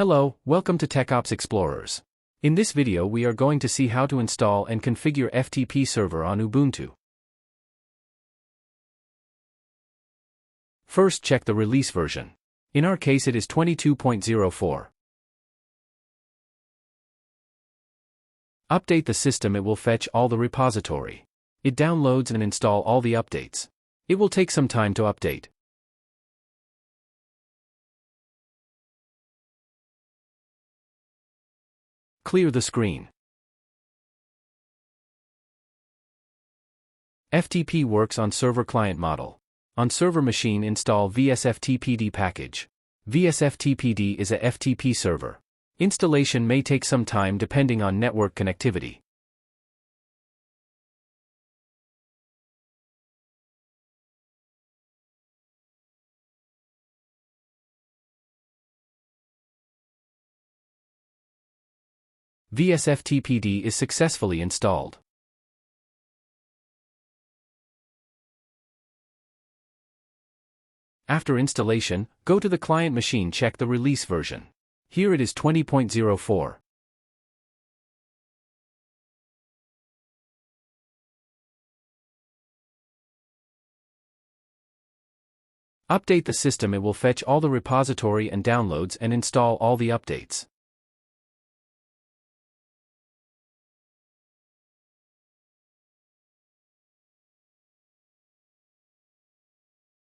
Hello, welcome to TechOps Explorers. In this video we are going to see how to install and configure FTP server on Ubuntu. First, check the release version. In our case it is 22.04. Update the system. It will fetch all the repository. It downloads and install all the updates. It will take some time to update. Clear the screen. FTP works on server-client model. On server machine, install vsftpd package. vsftpd is a FTP server. Installation may take some time depending on network connectivity. vsftpd is successfully installed. After installation, go to the client machine, check the release version. Here it is 20.04. Update the system. It will fetch all the repository and downloads and install all the updates.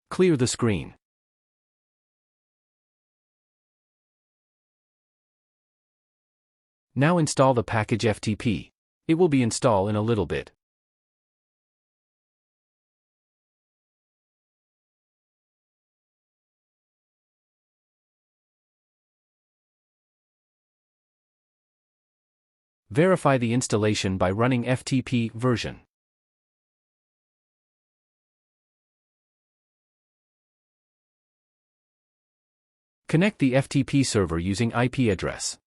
Clear the screen. Now install the package FTP. It will be installed in a little bit. Verify the installation by running FTP version. Connect the FTP server using IP address.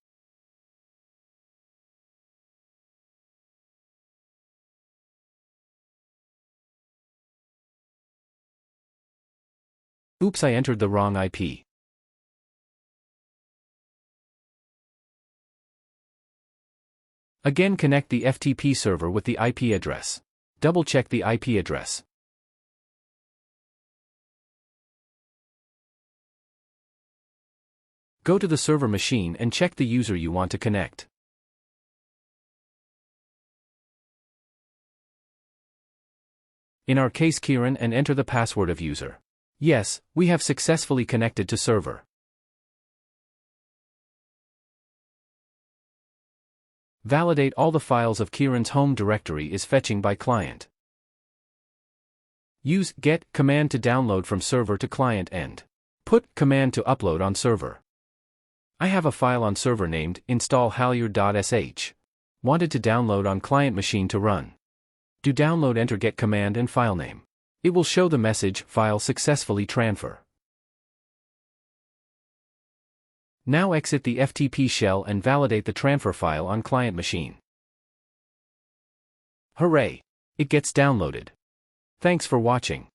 Oops, I entered the wrong IP. Again, connect the FTP server with the IP address. Double-check the IP address. Go to the server machine and check the user you want to connect. In our case, Kieran, and enter the password of user. Yes, we have successfully connected to server. Validate all the files of Kieran's home directory is fetching by client. Use get command to download from server to client and put command to upload on server. I have a file on server named install_halyard.sh. Wanted to download on client machine to run. Do download, enter get command and file name. It will show the message, file successfully transfer. Now exit the FTP shell and validate the transfer file on client machine. Hooray! It gets downloaded. Thanks for watching.